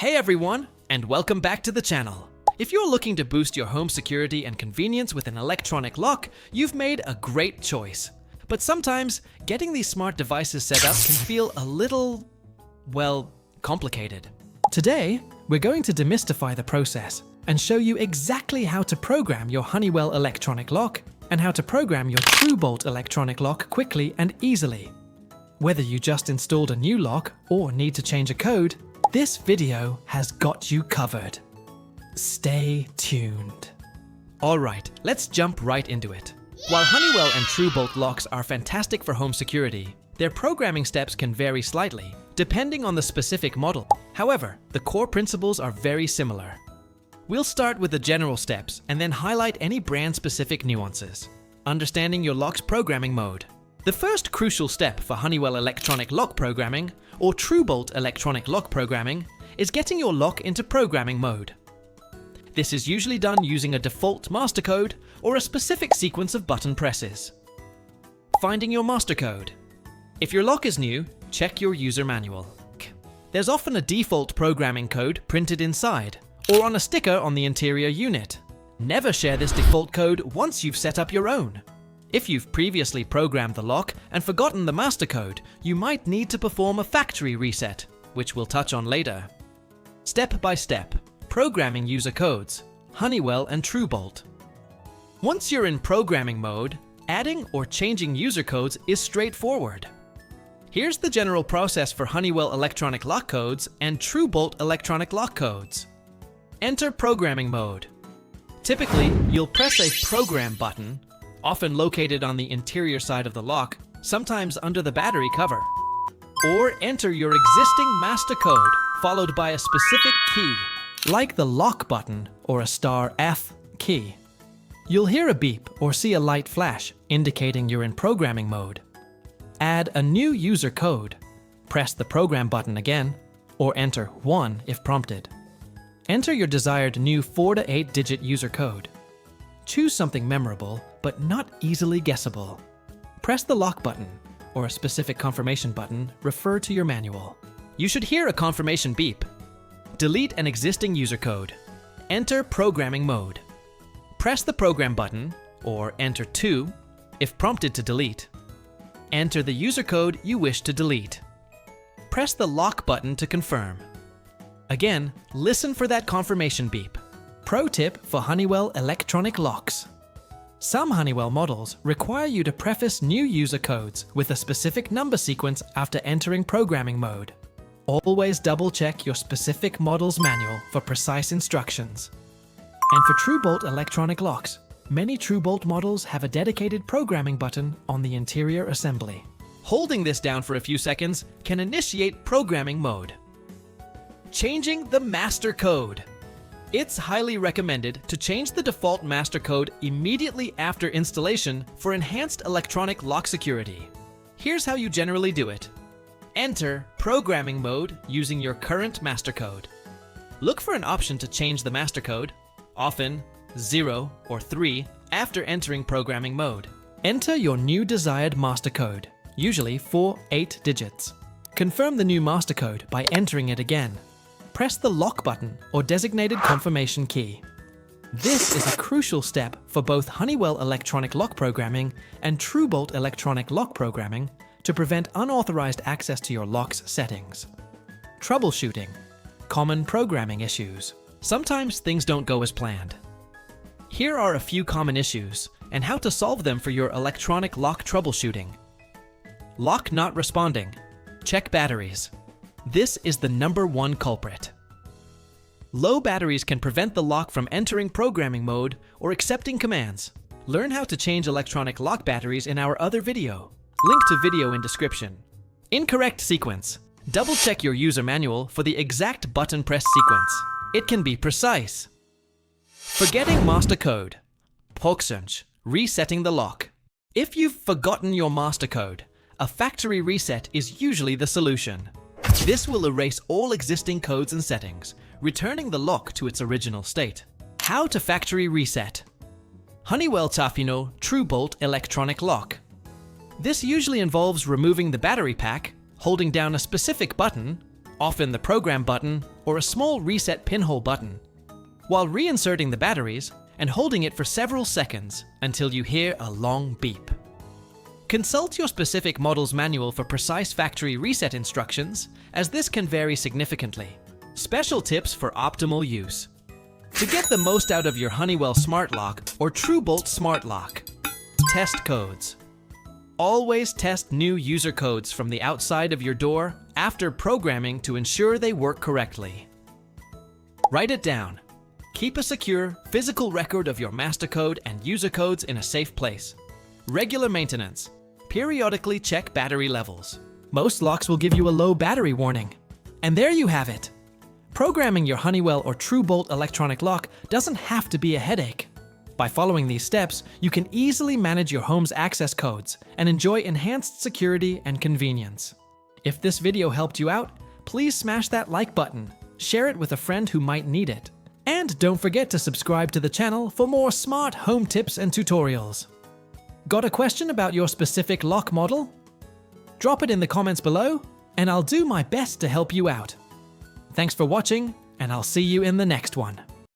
Hey everyone, and welcome back to the channel. If you're looking to boost your home security and convenience with an electronic lock, you've made a great choice. But sometimes, getting these smart devices set up can feel a little, well, complicated. Today, we're going to demystify the process and show you exactly how to program your Honeywell electronic lock and how to program your Tru-Bolt electronic lock quickly and easily. Whether you just installed a new lock or need to change a code, this video has got you covered. Stay tuned. Alright, let's jump right into it. While Honeywell and Tru-Bolt locks are fantastic for home security, their programming steps can vary slightly, depending on the specific model. However, the core principles are very similar. We'll start with the general steps and then highlight any brand-specific nuances. Understanding your lock's programming mode. The first crucial step for Honeywell electronic lock programming, or Tru-Bolt electronic lock programming, is getting your lock into programming mode. This is usually done using a default master code or a specific sequence of button presses. Finding your master code. If your lock is new, check your user manual. There's often a default programming code printed inside, or on a sticker on the interior unit. Never share this default code once you've set up your own. If you've previously programmed the lock and forgotten the master code, you might need to perform a factory reset, which we'll touch on later. Step by step, programming user codes, Honeywell and Tru-Bolt. Once you're in programming mode, adding or changing user codes is straightforward. Here's the general process for Honeywell electronic lock codes and Tru-Bolt electronic lock codes. Enter programming mode. Typically, you'll press a program button, often located on the interior side of the lock, sometimes under the battery cover. Or enter your existing master code, followed by a specific key, like the lock button or a *F key. You'll hear a beep or see a light flash, indicating you're in programming mode. Add a new user code, press the program button again, or enter 1 if prompted. Enter your desired new 4 to 8 digit user code. Choose something memorable, but not easily guessable. Press the lock button, or a specific confirmation button, refer to your manual. You should hear a confirmation beep. Delete an existing user code. Enter programming mode. Press the program button, or enter 2, if prompted to delete. Enter the user code you wish to delete. Press the lock button to confirm. Again, listen for that confirmation beep. Pro tip for Honeywell electronic locks. Some Honeywell models require you to preface new user codes with a specific number sequence after entering programming mode. Always double-check your specific model's manual for precise instructions. And for Tru-Bolt electronic locks, many Tru-Bolt models have a dedicated programming button on the interior assembly. Holding this down for a few seconds can initiate programming mode. Changing the master code. It's highly recommended to change the default master code immediately after installation for enhanced electronic lock security. Here's how you generally do it. Enter programming mode using your current master code. Look for an option to change the master code, often 0 or 3, after entering programming mode. Enter your new desired master code, usually 8 digits. Confirm the new master code by entering it again. Press the lock button or designated confirmation key. This is a crucial step for both Honeywell electronic lock programming and Tru-Bolt electronic lock programming to prevent unauthorized access to your lock's settings. Troubleshooting. Common programming issues. Sometimes things don't go as planned. Here are a few common issues and how to solve them for your electronic lock troubleshooting. Lock not responding. Check batteries. This is the #1 culprit. Low batteries can prevent the lock from entering programming mode or accepting commands. Learn how to change electronic lock batteries in our other video. Link to video in description. Incorrect sequence. Double-check your user manual for the exact button press sequence. It can be precise. Forgetting master code. Påksønsk. Resetting the lock. If you've forgotten your master code, a factory reset is usually the solution. This will erase all existing codes and settings, returning the lock to its original state. How to factory reset. Honeywell Tru-Bolt electronic lock. This usually involves removing the battery pack, holding down a specific button, often the program button or a small reset pinhole button, while reinserting the batteries and holding it for several seconds until you hear a long beep. Consult your specific model's manual for precise factory reset instructions, as this can vary significantly. Special tips for optimal use. To get the most out of your Honeywell Smart Lock or Tru-Bolt Smart Lock. Test codes. Always test new user codes from the outside of your door after programming to ensure they work correctly. Write it down. Keep a secure, physical record of your master code and user codes in a safe place. Regular maintenance. Periodically check battery levels. Most locks will give you a low battery warning. And there you have it. Programming your Honeywell or Tru-Bolt electronic lock doesn't have to be a headache. By following these steps, you can easily manage your home's access codes and enjoy enhanced security and convenience. If this video helped you out, please smash that like button, share it with a friend who might need it, and don't forget to subscribe to the channel for more smart home tips and tutorials. Got a question about your specific lock model? Drop it in the comments below, and I'll do my best to help you out. Thanks for watching, and I'll see you in the next one.